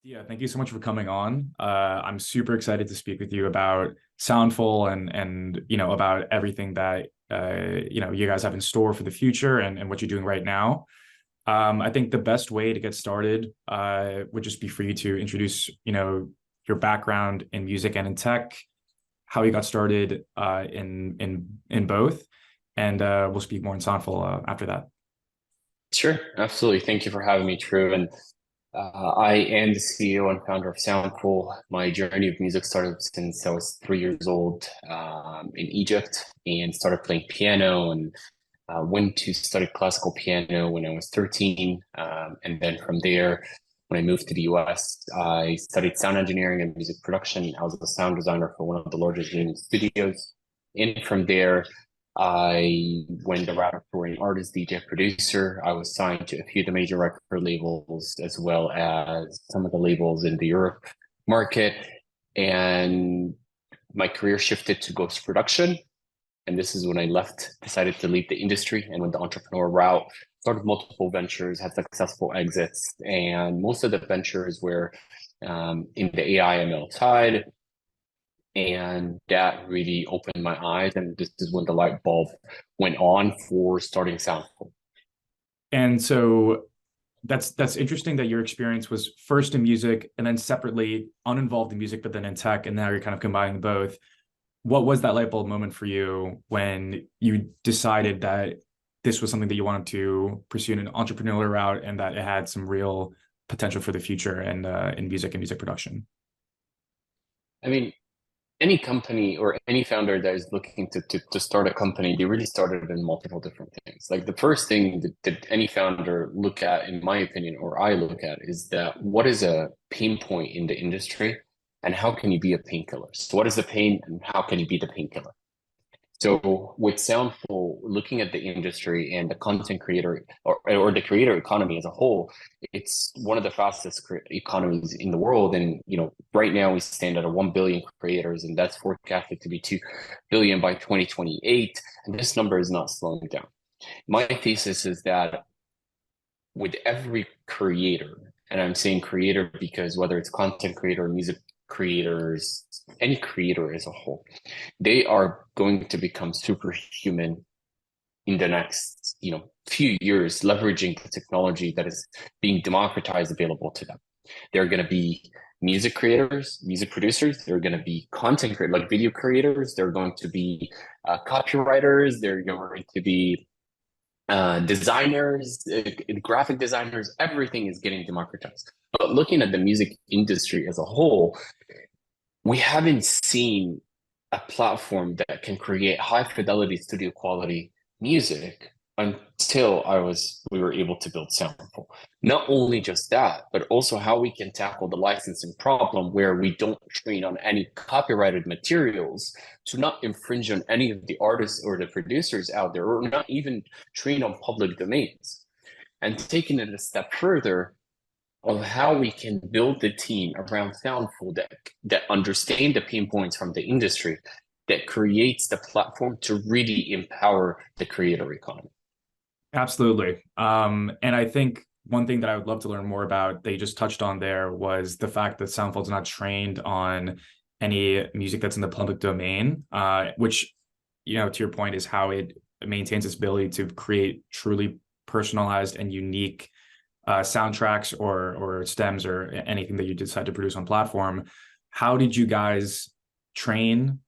Yeah, thank you so much for coming on. I'm super excited to speak with you about Soundful and about everything that you guys have in store for the future and what you're doing right now. I think the best way to get started would just be for you to introduce your background in music and in tech, how you got started in both, and we'll speak more in Soundful after that. Sure, absolutely. Thank you for having me, Drew. And I am the CEO and founder of Soundful. My journey of music started since I was 3 years old in Egypt and started playing piano and went to study classical piano when I was 13. And then from there, when I moved to the US, I studied sound engineering and music production. I was a sound designer for one of the largest gaming studios. And from there, I went the route of touring artist, DJ, producer. I was signed to a few of the major record labels as well as some of the labels in the Europe market. And my career shifted to ghost production. And this is when I decided to leave the industry and went the entrepreneur route, started multiple ventures, had successful exits. And most of the ventures were in the AI ML side, and that really opened my eyes. And this is when the light bulb went on for starting Soundful. And so that's interesting that your experience was first in music and then separately uninvolved in music, but then in tech, and now you're kind of combining both. What was that light bulb moment for you when you decided that this was something that you wanted to pursue in an entrepreneurial route and that it had some real potential for the future and in music and music production? I mean, any company or any founder that is looking to start a company, they really started in multiple different things. Like the first thing that any founder look at, in my opinion, or I look at, is that what is a pain point in the industry and how can you be a painkiller? So what is the pain and how can you be the painkiller? So with Soundful, looking at the industry and the content creator or the creator economy as a whole, it's one of the fastest economies in the world. And right now we stand at a 1 billion creators, and that's forecasted to be 2 billion by 2028. And this number is not slowing down. My thesis is that with every creator, and I'm saying creator because whether it's content creator, music creators, any creator as a whole, they are going to become superhuman in the next, few years, leveraging the technology that is being democratized available to them. They're going to be music creators, music producers. They're going to be content creators, like video creators. They're going to be copywriters. They're going to be designers, graphic designers. Everything is getting democratized. But looking at the music industry as a whole, we haven't seen a platform that can create high fidelity studio quality music until we were able to build Soundful. Not only just that, but also how we can tackle the licensing problem where we don't train on any copyrighted materials to not infringe on any of the artists or the producers out there, or not even train on public domains. And taking it a step further, of how we can build the team around Soundful that understand the pain points from the industry, that creates the platform to really empower the creator economy. Absolutely. And I think one thing that I would love to learn more about that you just touched on there was the fact that Soundful's not trained on any music that's in the public domain, which, to your point, is how it maintains its ability to create truly personalized and unique soundtracks or stems or anything that you decide to produce on platform. How did you guys train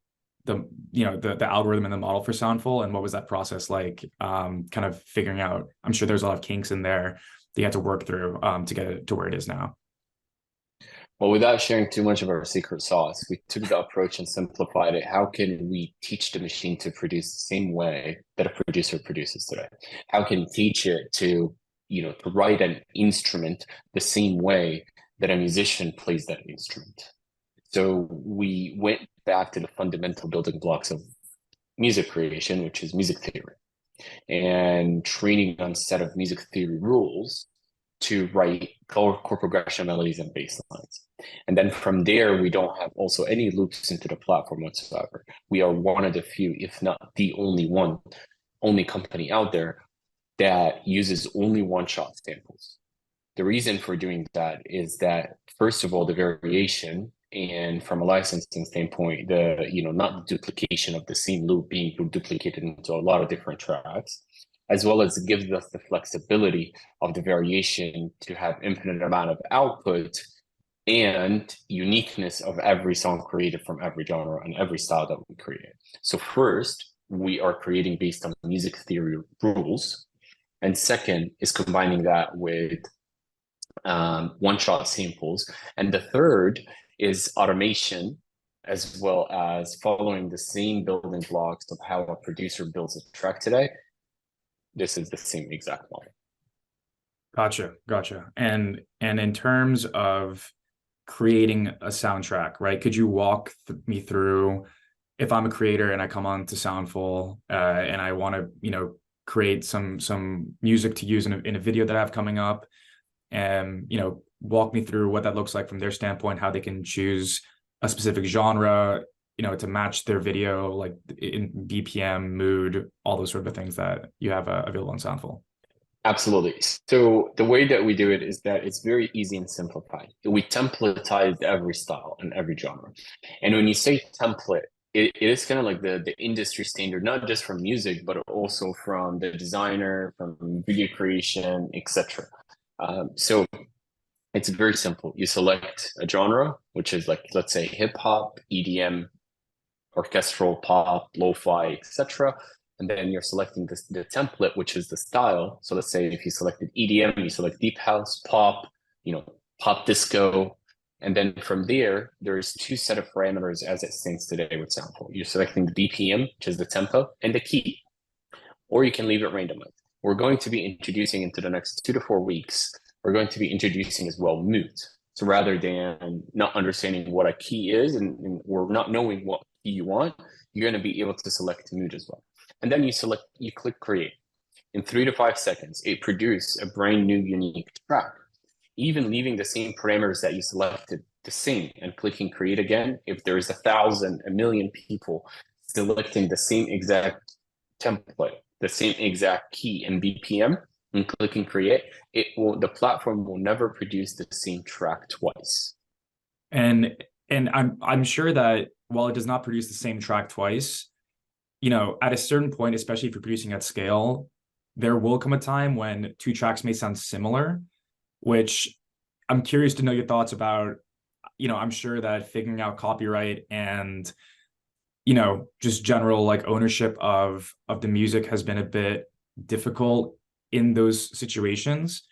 the algorithm and the model for Soundful, and what was that process like? Kind of figuring out. I'm sure there's a lot of kinks in there that you had to work through to get it to where it is now. Well, without sharing too much of our secret sauce, we took the approach and simplified it. How can we teach the machine to produce the same way that a producer produces today? How can we teach it to write an instrument the same way that a musician plays that instrument? So we went back to the fundamental building blocks of music creation, which is music theory, and training on a set of music theory rules to write chord progression melodies and bass lines. And then from there, we don't have also any loops into the platform whatsoever. We are one of the few, if not the only company out there that uses only one-shot samples. The reason for doing that is that, first of all, the variation, and from a licensing standpoint, the, not the duplication of the same loop being duplicated into a lot of different tracks, as well as it gives us the flexibility of the variation to have infinite amount of output and uniqueness of every song created from every genre and every style that we create. So first, we are creating based on music theory rules. And second is combining that with one-shot samples. And the third is automation, as well as following the same building blocks of how a producer builds a track today. This is the same exact model. Gotcha. And in terms of creating a soundtrack, right? Could you walk me through, if I'm a creator and I come on to Soundful and I want to, create some music to use in a video that I have coming up, and walk me through what that looks like from their standpoint, how they can choose a specific genre, to match their video, like in BPM, mood, all those sort of things that you have available on Soundful. Absolutely. So the way that we do it is that it's very easy and simplified. We templatize every style and every genre. And when you say template, it is kind of like the industry standard, not just from music, but also from the designer, from video creation, etc. So it's very simple. You select a genre, which is like, let's say hip hop, EDM, orchestral pop, lo-fi, etc. And then you're selecting the template, which is the style. So let's say if you selected EDM, you select deep house, pop, pop disco. And then from there, there's two set of parameters as it stands today with Soundful. You're selecting the BPM, which is the tempo, and the key, or you can leave it randomized. We're going to be introducing into the next 2 to 4 weeks, we're going to be introducing as well mood. So rather than not understanding what a key is and or not knowing what key you want, you're going to be able to select mood as well. And then you click create. In 3 to 5 seconds, it produces a brand new unique track. Even leaving the same parameters that you selected the same and clicking create again, if there is 1,000, 1,000,000 people selecting the same exact template, the same exact key and BPM, and clicking create, the platform will never produce the same track twice. And I'm sure that while it does not produce the same track twice, at a certain point, especially if you're producing at scale, there will come a time when two tracks may sound similar, which I'm curious to know your thoughts about. I'm sure that figuring out copyright and, just general like ownership of the music has been a bit difficult in those situations.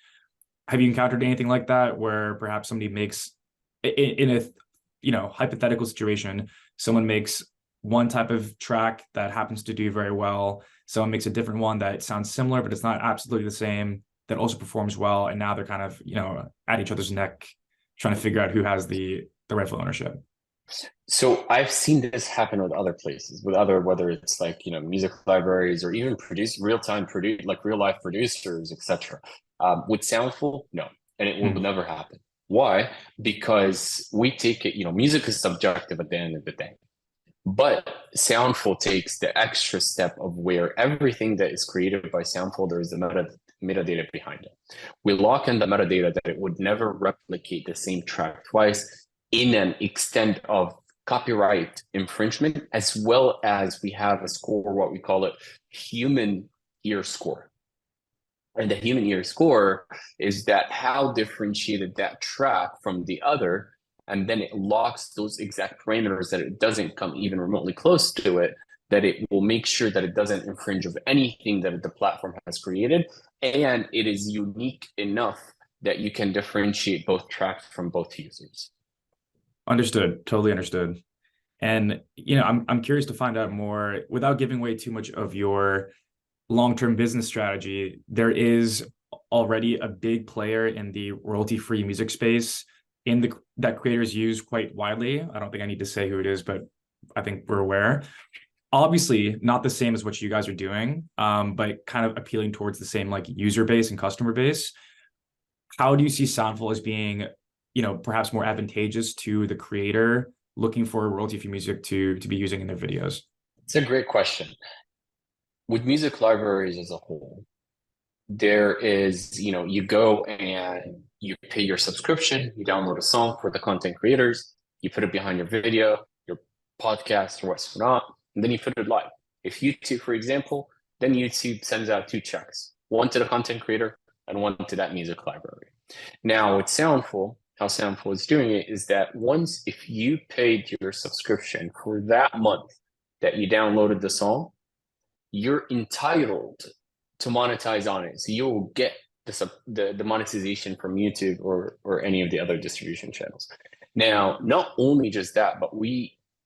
Have you encountered anything like that where perhaps somebody makes in a hypothetical situation, someone makes one type of track that happens to do very well, someone makes a different one that sounds similar but it's not absolutely the same, that also performs well, and now they're kind of at each other's neck trying to figure out who has the rightful ownership? So I've seen this happen with other places, with other, whether it's like, music libraries or even like real life producers, etc. With Soundful, no, and it will never happen. Why? Because we take it, music is subjective at the end of the day. But Soundful takes the extra step of where everything that is created by Soundful, there is the metadata behind it. We lock in the metadata that it would never replicate the same track twice in an extent of copyright infringement, as well as we have a score, what we call it, human ear score. And the human ear score is that how differentiated that track from the other, and then it locks those exact parameters that it doesn't come even remotely close to it, that it will make sure that it doesn't infringe of anything that the platform has created, and it is unique enough that you can differentiate both tracks from both users. Understood. Totally understood. And I'm curious to find out more without giving away too much of your long-term business strategy. There is already a big player in the royalty-free music space that creators use quite widely. I don't think I need to say who it is, but I think we're aware. Obviously, not the same as what you guys are doing, but kind of appealing towards the same like user base and customer base. How do you see Soundful as being, perhaps more advantageous to the creator looking for royalty-free music to be using in their videos? It's a great question. With music libraries as a whole, There is, you go and you pay your subscription, you download a song for the content creators, you put it behind your video, your podcast, or whatnot, and then you put it live. If YouTube, for example, then YouTube sends out two checks, one to the content creator and one to that music library. Now with Soundful, how Soundful is doing it is that once if you paid your subscription for that month that you downloaded the song, you're entitled to monetize on it. So you'll get the monetization from YouTube or any of the other distribution channels. Now, not only just that, but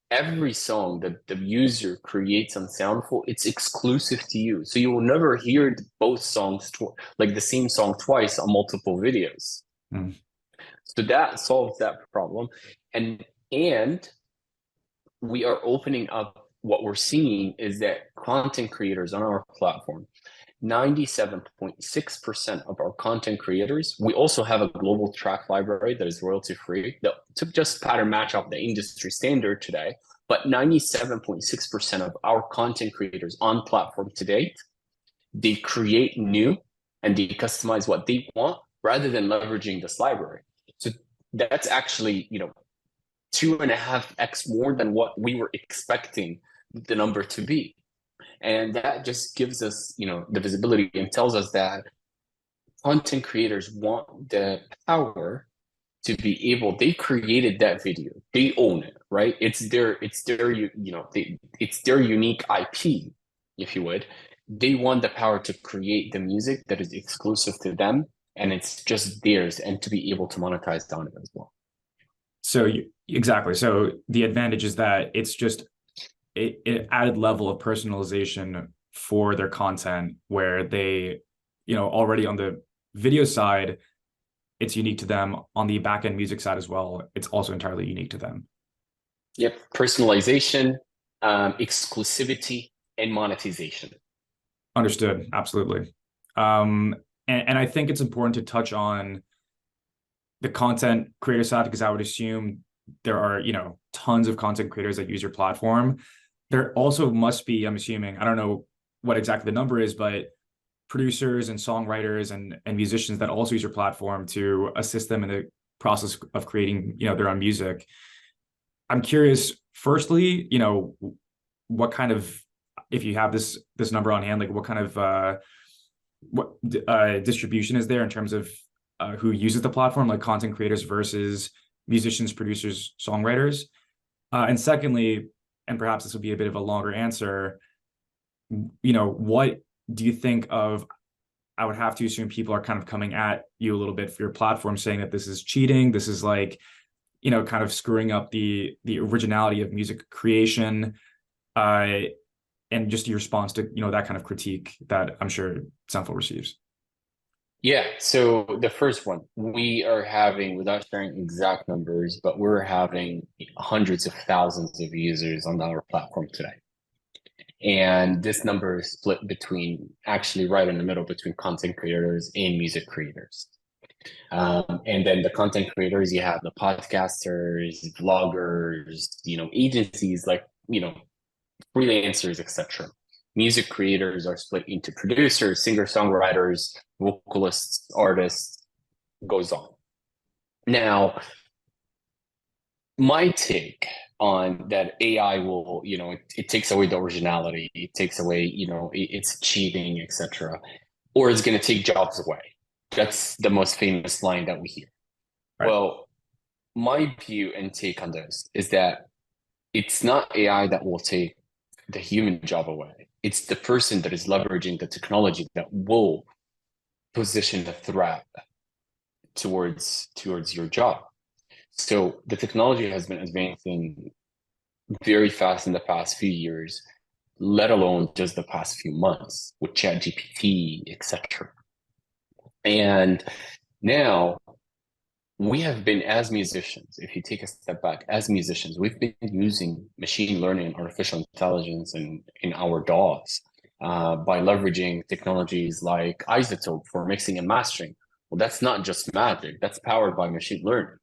every song that the user creates on Soundful, it's exclusive to you. So you will never hear both songs, like the same song twice on multiple videos. Mm. So that solves that problem. And we are opening up, what we're seeing is that content creators on our platform, 97.6% of our content creators, we also have a global track library that is royalty free that to just pattern match up the industry standard today. But 97.6% of our content creators on platform to date, they create new and they customize what they want rather than leveraging this library. So that's actually, 2.5x more than what we were expecting the number to be. And that just gives us, the visibility and tells us that content creators want the power to be able, they created that video, they own it, right? It's their, it's their unique IP, if you would. They want the power to create the music that is exclusive to them and it's just theirs and to be able to monetize on it as well. So exactly. So the advantage is that it's just an added level of personalization for their content where they, already on the video side, it's unique to them. On the back end music side as well, it's also entirely unique to them. Yep. Personalization, exclusivity, and monetization. Understood. Absolutely. And I think it's important to touch on the content creator side because I would assume there are, tons of content creators that use your platform. There also must be, I'm assuming, I don't know what exactly the number is, but producers and songwriters and musicians that also use your platform to assist them in the process of creating, their own music. I'm curious, firstly, what kind of, if you have this number on hand, like what kind of distribution is there in terms of who uses the platform, like content creators versus musicians, producers, songwriters? And secondly, and perhaps this would be a bit of a longer answer, what do you think of, I would have to assume people are kind of coming at you a little bit for your platform saying that this is cheating, this is like, kind of screwing up the originality of music creation, and just your response to, that kind of critique that I'm sure Soundful receives. Yeah, so the first one, we are having, without sharing exact numbers, but we're having hundreds of thousands of users on our platform today. And this number is split between, actually right in the middle between content creators and music creators. And then the content creators, you have the podcasters, vloggers, agencies like, freelancers, etc. Music creators are split into producers, singer-songwriters, vocalists, artists, goes on. Now, my take on that AI will, it takes away the originality, it takes away, it's cheating, etc. Or it's going to take jobs away. That's the most famous line that we hear. Right. Well, my view and take on this is that it's not AI that will take the human job away. It's the person that is leveraging the technology that will position the threat towards your job. So the technology has been advancing very fast in the past few years, let alone just the past few months with ChatGPT, etc. And now we have been, as musicians, if you take a step back, as musicians, we've been using machine learning and artificial intelligence in our DAWs by leveraging technologies like Isotope for mixing and mastering. Well, that's not just magic, that's powered by machine learning,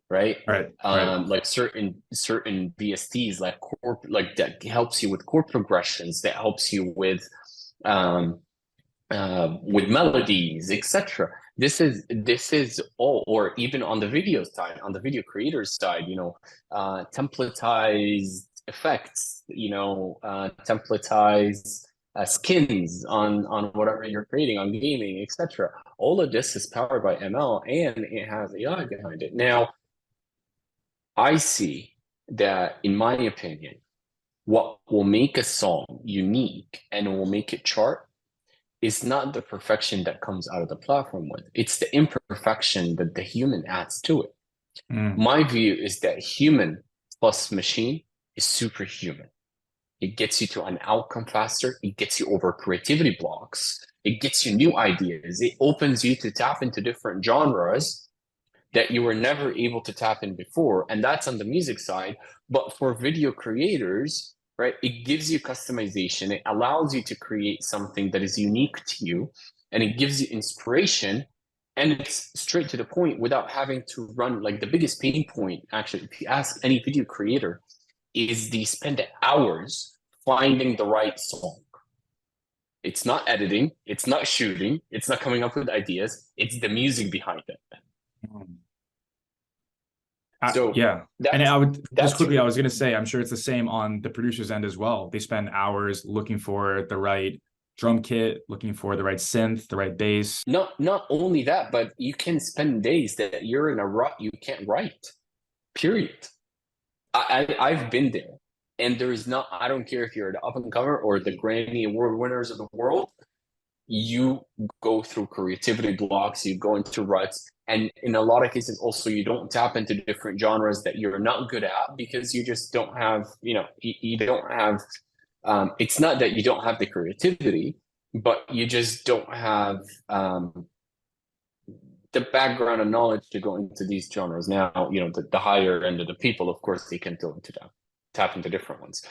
right? Right. Like certain VSTs, like that helps you with chord progressions, that helps you with with melodies, etc. This is all, or even on the video side, on the video creators side, templatized effects, templatized skins on whatever you're creating on gaming, etc. All of this is powered by ML and it has AI behind it. Now, I see that, in my opinion, what will make a song unique and will make it chart is not the perfection that comes out of the platform with. It's the imperfection that the human adds to it. Mm. My view is that human plus machine is superhuman. It gets you to an outcome faster. It gets you over creativity blocks. It gets you new ideas. It opens you to tap into different genres that you were never able to tap in before. And that's on the music side. But for video creators, right, it gives you customization. It allows you to create something that is unique to you, and it gives you inspiration. And it's straight to the point without having to run. Like, the biggest pain point, actually, if you ask any video creator, is they spend hours finding the right song. It's not editing, it's not shooting, it's not coming up with ideas, it's the music behind it. Mm. So Yeah. And that's I would just that's quickly, I was going to say, I'm sure it's the same on the producer's end as well. They spend hours looking for the right drum kit, looking for the right synth, the right bass. not only that, but you can spend days that you're in a rut, you can't write. Period. I've been there, and there is not. I don't care if you're the up and comer or the Grammy Award winners of the world. You go through creativity blocks, you go into ruts, and in a lot of cases, also you don't tap into different genres that you're not good at because you just don't have. You don't have. It's not that you don't have the creativity, but you just don't have the background and knowledge to go into these genres. Now, the higher end of the people, of course, they can go into them, tap into different ones.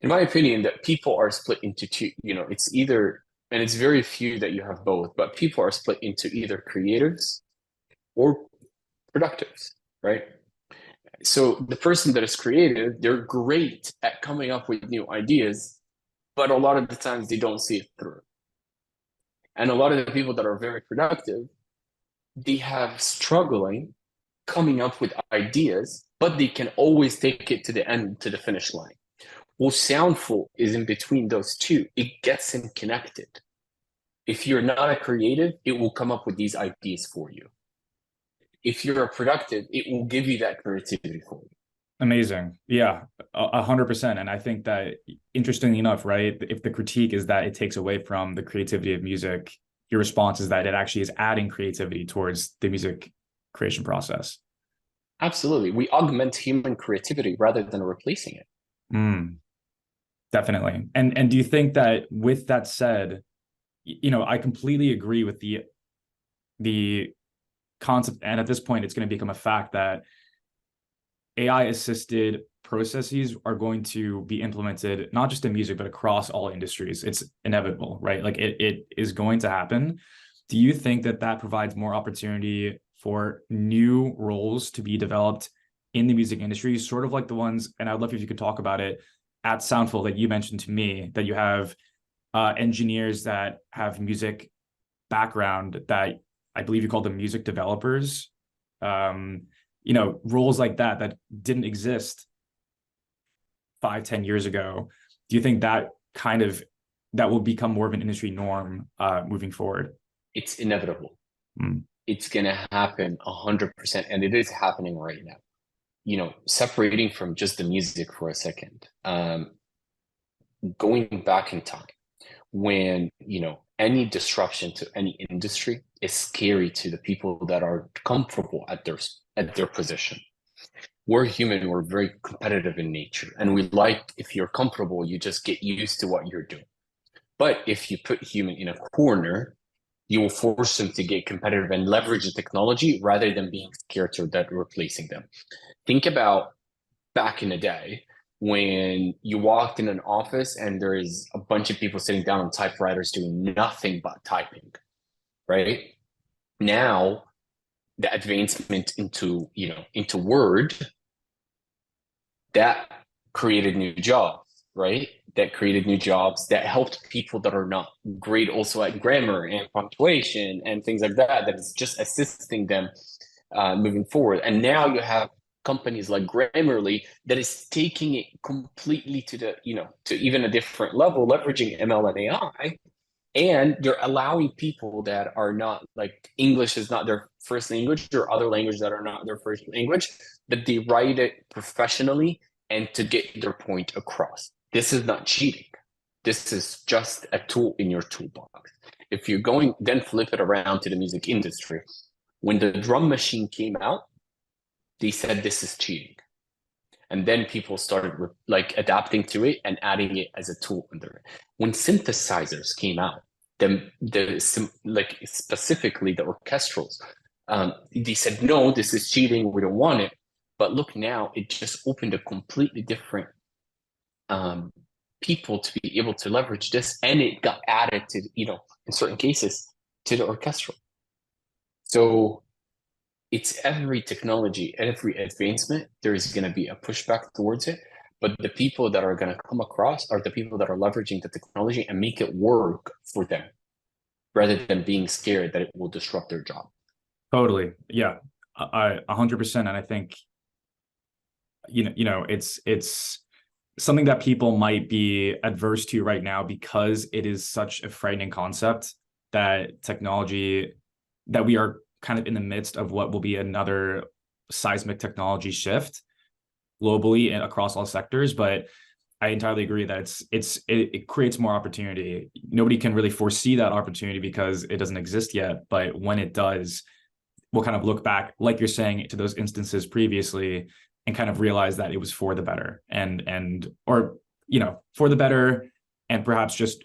In my opinion, that people are split into two. It's either, and it's very few that you have both, but people are split into either creatives or productives, right? So the person that is creative, they're great at coming up with new ideas, but a lot of the times they don't see it through. And a lot of the people that are very productive, they have struggling coming up with ideas, but they can always take it to the end, to the finish line. Well, Soundful is in between those two. It gets them connected. If you're not a creative, it will come up with these ideas for you. If you're a productive, it will give you that creativity for you. Amazing. Yeah, 100%. And I think that, interestingly enough, right, if the critique is that it takes away from the creativity of music, your response is that it actually is adding creativity towards the music creation process. Absolutely. We augment human creativity rather than replacing it. Mm, definitely. And do you think that, with that said, I completely agree with the concept, and at this point, it's going to become a fact that AI assisted processes are going to be implemented not just in music, but across all industries. It's inevitable, right? Like, it is going to happen. Do you think that that provides more opportunity for new roles to be developed in the music industry, sort of like the ones, and I'd love if you could talk about it, at Soundful, that you mentioned to me, that you have engineers that have music background, that I believe you call them music developers. Roles like that didn't exist 5, 10 years ago. Do you think that that will become more of an industry norm moving forward? It's inevitable. Mm. It's going to happen 100%. And it is happening right now. Separating from just the music for a second, going back in time, when, any disruption to any industry is scary to the people that are comfortable at their position. We're human, we're very competitive in nature, and if you're comfortable, you just get used to what you're doing. But if you put human in a corner, you will force them to get competitive and leverage the technology rather than being scared to that replacing them. Think about back in the day when you walked in an office and there is a bunch of people sitting down on typewriters doing nothing but typing, right? Now, the advancement into Word, that created new jobs, right? that created new jobs, that helped people that are not great also at grammar and punctuation and things like that, that is just assisting them moving forward. And now you have companies like Grammarly that is taking it completely to the, to even a different level, leveraging ML and AI. And they're allowing people that are not, like, English is not their first language, or other languages that are not their first language, that they write it professionally and to get their point across. This is not cheating. This is just a tool in your toolbox. If you're going, then flip it around to the music industry. When the drum machine came out, they said this is cheating. And then people started like adapting to it and adding it as a tool under it. When synthesizers came out, like specifically the orchestrals, they said, no, this is cheating. We don't want it. But look, now it just opened a completely different people to be able to leverage this, and it got added to, in certain cases, to the orchestral. So it's every technology, every advancement, there is going to be a pushback towards it. But the people that are going to come across are the people that are leveraging the technology and make it work for them, rather than being scared that it will disrupt their job. Totally. Yeah. I 100%. And I think, it's something that people might be adverse to right now because it is such a frightening concept, that technology, that we are kind of in the midst of what will be another seismic technology shift globally and across all sectors. But I entirely agree that it creates more opportunity. Nobody can really foresee that opportunity because it doesn't exist yet. But when it does, we'll kind of look back, like you're saying, to those instances previously and kind of realize that it was for the better or for the better, and perhaps just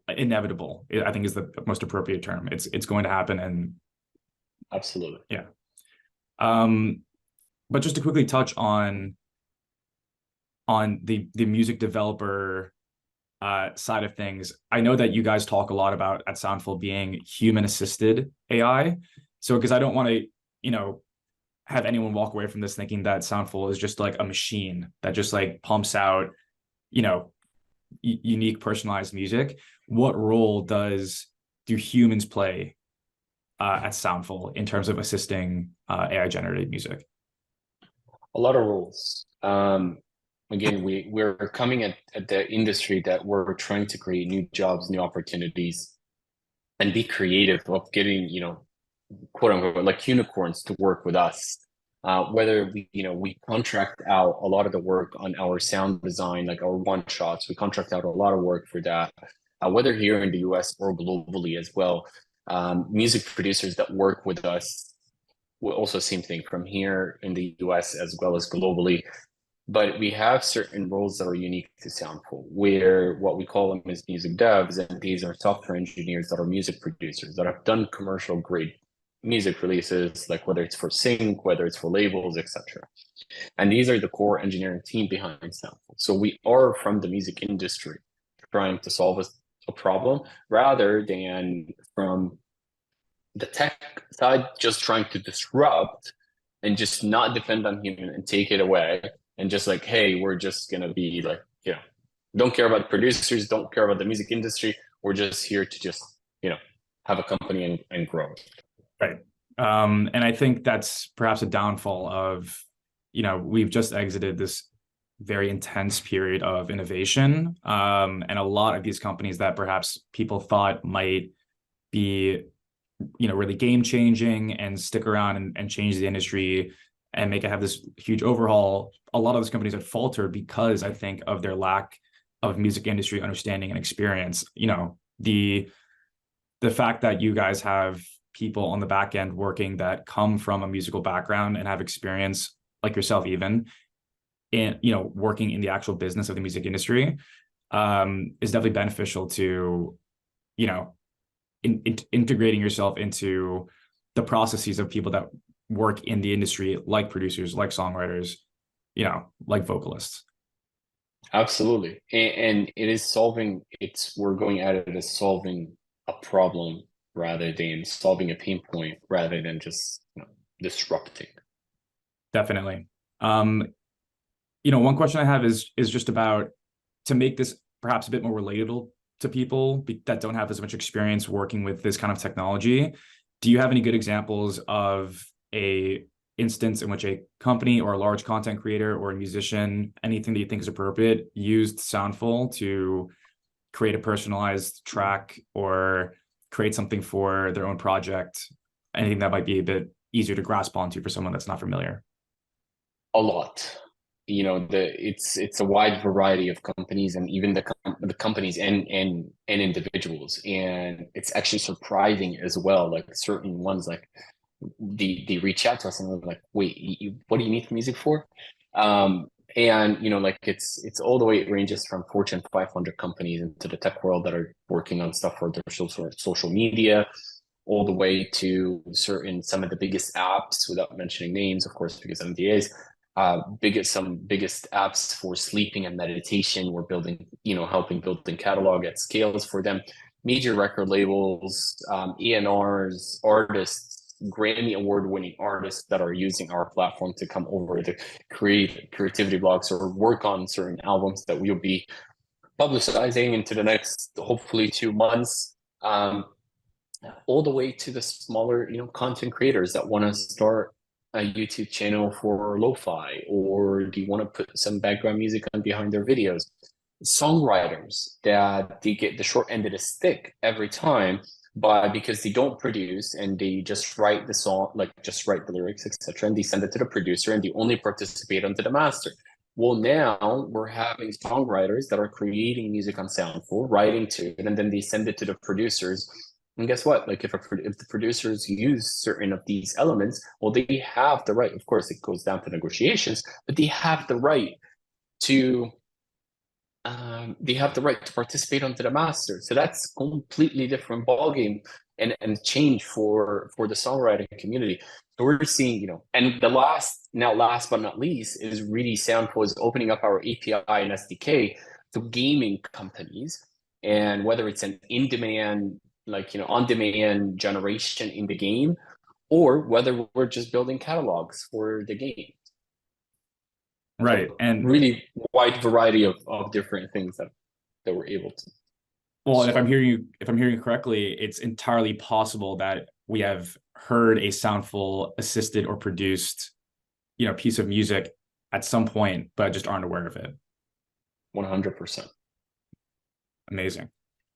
inevitable, I think is the most appropriate term. It's going to happen. And absolutely. Yeah. But just to quickly touch on the music developer side of things, I know that you guys talk a lot about at Soundful being human assisted AI. So because I don't want to, have anyone walk away from this thinking that Soundful is just like a machine that just like pumps out, unique personalized music. What role do humans play at Soundful in terms of assisting AI generated music? A lot of roles. Again, we're coming at the industry that we're trying to create new jobs, new opportunities, and be creative of getting, quote unquote, like unicorns to work with us. Whether we contract out a lot of the work on our sound design, like our one shots, we contract out a lot of work for that. Whether here in the US or globally as well, music producers that work with us will also same thing from here in the US as well as globally. But we have certain roles that are unique to Soundful, where what we call them is music devs, and these are software engineers that are music producers that have done commercial grade music releases, like whether it's for sync, whether it's for labels, etc. And these are the core engineering team behind Soundful. So we are from the music industry trying to solve a problem, rather than from the tech side just trying to disrupt and just not depend on human and take it away, and just like, hey, we're just gonna be like, don't care about producers, don't care about the music industry. We're just here to just, have a company and grow. Right. And I think that's perhaps a downfall of, we've just exited this very intense period of innovation. And a lot of these companies that perhaps people thought might be, really game changing and stick around and change the industry and make it have this huge overhaul. A lot of those companies have faltered because I think of their lack of music industry understanding and experience. The fact that you guys have people on the back end working that come from a musical background and have experience, like yourself, even in, working in the actual business of the music industry, is definitely beneficial to, integrating yourself into the processes of people that work in the industry, like producers, like songwriters, like vocalists. Absolutely. And it is we're going at it as solving a problem rather than solving a pain point, rather than just disrupting. Definitely. One question I have is just about, to make this perhaps a bit more relatable to people that don't have as much experience working with this kind of technology. Do you have any good examples of a instance in which a company or a large content creator or a musician, anything that you think is appropriate, used Soundful to create a personalized track or create something for their own project? Anything that might be a bit easier to grasp onto for someone that's not familiar? A lot. It's a wide variety of companies, and even the companies and individuals, and it's actually surprising as well. Like certain ones, like they reach out to us and we're like, wait, what do you need music for? And like it's all the way, it ranges from Fortune 500 companies into the tech world that are working on stuff for their social media, all the way to some of the biggest apps, without mentioning names, of course, because NDAs. Biggest apps for sleeping and meditation. We're building, helping building catalog at scales for them. Major record labels, ENRs, artists, Grammy award-winning artists that are using our platform to come over to create creativity blogs or work on certain albums that we'll be publicizing into the next, hopefully, 2 months. All the way to the smaller, content creators that want to start a YouTube channel for lo-fi, or do you want to put some background music on behind their videos? Songwriters that they get the short end of the stick every time, but because they don't produce and they just write the song, like just write the lyrics, etc., and they send it to the producer and they only participate onto the master. Well, now we're having songwriters that are creating music on Soundful, writing to it, and then they send it to the producers. And guess what? Like if the producers use certain of these elements, well, they have the right. Of course, it goes down to negotiations, but they have the right to participate onto the master. So that's completely different ballgame and change for the songwriting community. So we're seeing, and last but not least, is really Soundful is opening up our API and SDK to gaming companies, and whether it's an in-demand, like on-demand generation in the game, or whether we're just building catalogs for the game. Right. So And really wide variety of different things that we're able to. well, and if I'm hearing you correctly, it's entirely possible that we have heard a Soundful assisted or produced, piece of music at some point, but just aren't aware of it. 100%. Amazing.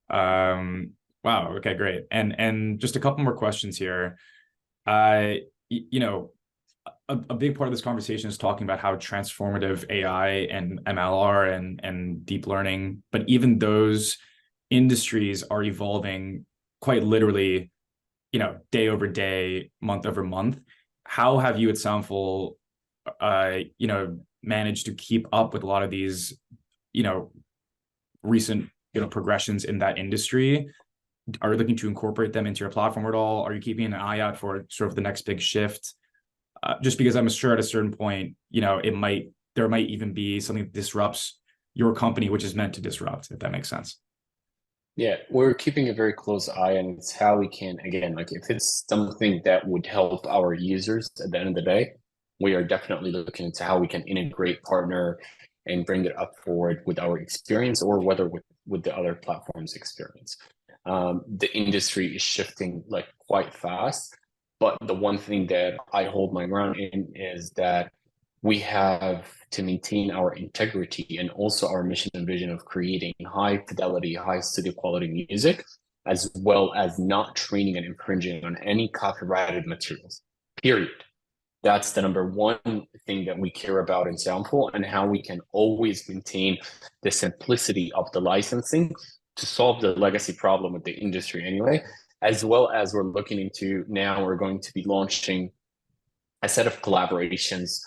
Wow. Okay, great. And just a couple more questions here. A big part of this conversation is talking about how transformative AI and ML are and deep learning, but even those industries are evolving quite literally, day over day, month over month. How have you at Soundful, managed to keep up with a lot of these, recent, progressions in that industry? Are you looking to incorporate them into your platform at all? Are you keeping an eye out for sort of the next big shift? Just because I'm sure at a certain point, there might even be something that disrupts your company, which is meant to disrupt, if that makes sense. Yeah, we're keeping a very close eye, and it's how we can, again, like if it's something that would help our users at the end of the day, we are definitely looking into how we can integrate, partner, and bring it up forward with our experience, or whether with the other platforms' experience. The industry is shifting like quite fast, but the one thing that I hold my ground in is that we have to maintain our integrity and also our mission and vision of creating high fidelity, high studio quality music, as well as not training and infringing on any copyrighted materials, period. That's the number one thing that we care about in Soundful, and how we can always maintain the simplicity of the licensing to solve the legacy problem with the industry anyway, as well as we're looking into, now we're going to be launching a set of collaborations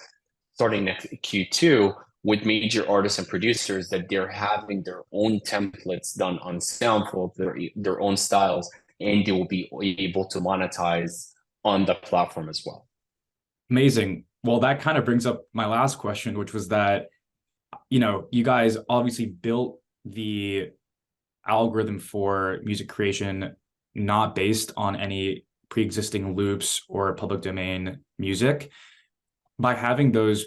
starting next Q2 with major artists and producers, that they're having their own templates done on Soundful, their own styles, and they will be able to monetize on the platform as well. Amazing. Well, that kind of brings up my last question, which was that, you guys obviously built the algorithm for music creation not based on any pre-existing loops or public domain music. By having those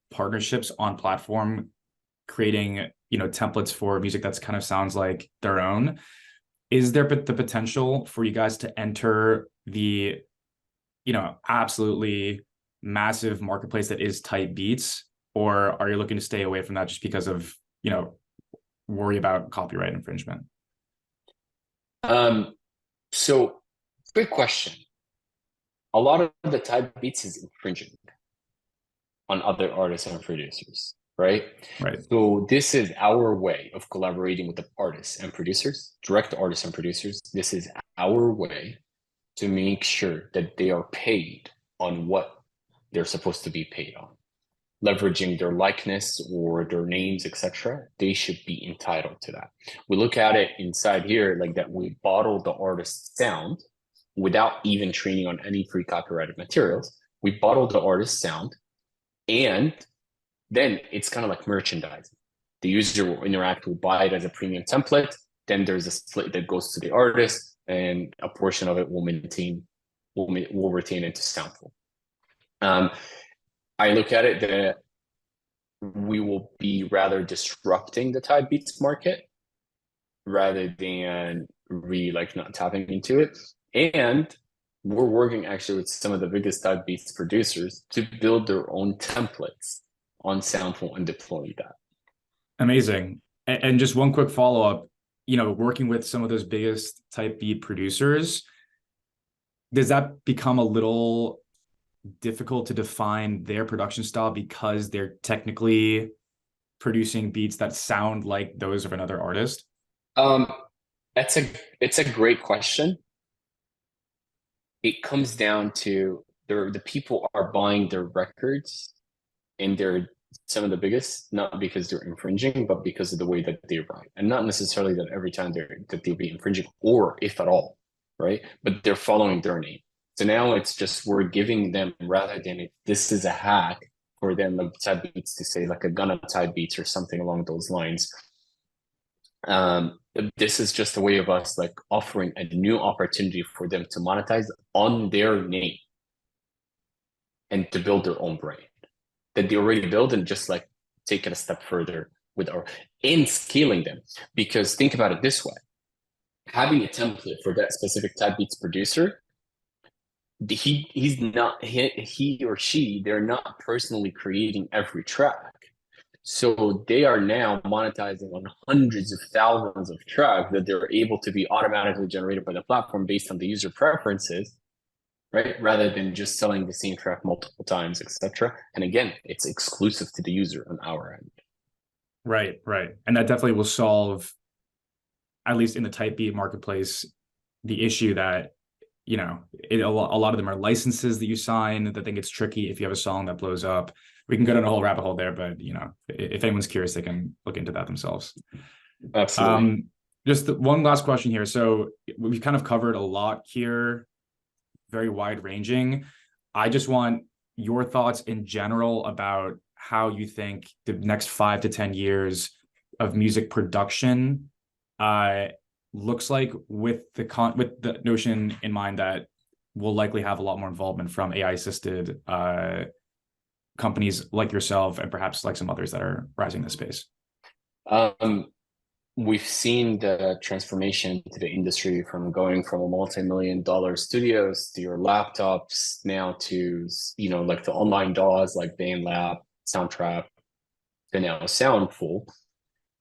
partnerships on platform, creating, templates for music that's kind of sounds like their own. Is there the potential for you guys to enter the, absolutely massive marketplace that is type beats, or are you looking to stay away from that just because of, worry about copyright infringement? Um, so great question. A lot of the type beats is infringing on other artists and producers, right? Right. So this is our way of collaborating with the artists and producers, direct artists and producers. This is our way to make sure that they are paid on what they're supposed to be paid on. Leveraging their likeness or their names, etc., they should be entitled to that. We look at it inside here like that we bottle the artist's sound without even training on any pre-copyrighted materials. We bottle the artist's sound, and then it's kind of like merchandising. The user will interact, will buy it as a premium template. Then there's a split that goes to the artist, and a portion of it will retain into Soundful. I look at it that we will be rather disrupting the type beats market rather than like not tapping into it. And we're working actually with some of the biggest type beats producers to build their own templates on Soundful and deploy that. Amazing. And just one quick follow-up, working with some of those biggest type beat producers, does that become a little difficult to define their production style because they're technically producing beats that sound like those of another artist? Um, it's a great question. It comes down to the people are buying their records, and they're some of the biggest, not because they're infringing, but because of the way that they write, and not necessarily that every time they'll be infringing, or if at all, right? But they're following their name. So now it's just we're giving them, rather than if this is a hack for them, like type beats to say like a Gunna type beats or something along those lines. This is just a way of us like offering a new opportunity for them to monetize on their name and to build their own brand that they already built, and just like take it a step further with our in scaling them. Because think about it this way: having a template for that specific type beats producer, he's not he or she, they're not personally creating every track. So they are now monetizing on hundreds of thousands of tracks that they're able to be automatically generated by the platform based on the user preferences, right? Rather than just selling the same track multiple times, etc. And again, it's exclusive to the user on our end. Right, right. And that definitely will solve, at least in the type beat marketplace, the issue that, a lot of them are licenses that you sign that think it's tricky if you have a song that blows up. We can go down a whole rabbit hole there, but, if anyone's curious, they can look into that themselves. Absolutely. Just one last question here. So we've kind of covered a lot here, very wide ranging. I just want your thoughts in general about how you think the next 5 to 10 years of music production looks like, with the notion in mind that we'll likely have a lot more involvement from AI assisted companies like yourself and perhaps like some others that are rising in this space. Um, we've seen the transformation to the industry from going from a multi-million-dollar studios to your laptops now to, like the online DAWs like BandLab, Soundtrap, to now Soundful,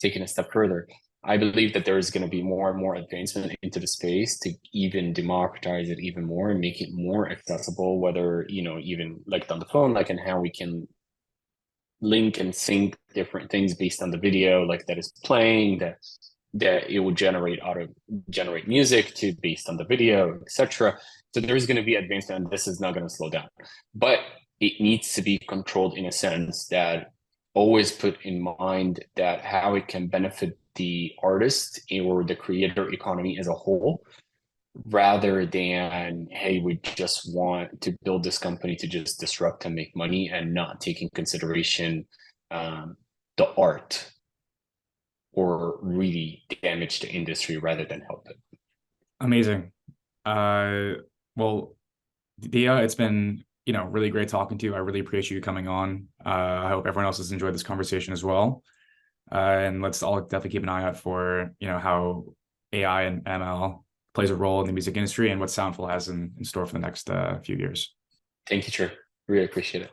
taking a step further. I believe that there is going to be more and more advancement into the space to even democratize it even more and make it more accessible, whether, even like on the phone, like, and how we can link and sync different things based on the video, like that is playing, that it will generate music to based on the video, etc. So there's going to be advancement, and this is not going to slow down. But it needs to be controlled in a sense that always put in mind that how it can benefit the artist or the creator economy as a whole, rather than, hey, we just want to build this company to just disrupt and make money and not taking consideration the art, or really damage the industry rather than help it. Amazing. Well, Diaa, it's been, really great talking to you. I really appreciate you coming on. I hope everyone else has enjoyed this conversation as well. And let's all definitely keep an eye out for, how AI and ML plays a role in the music industry and what Soundful has in store for the next few years. Thank you, Trey. Really appreciate it.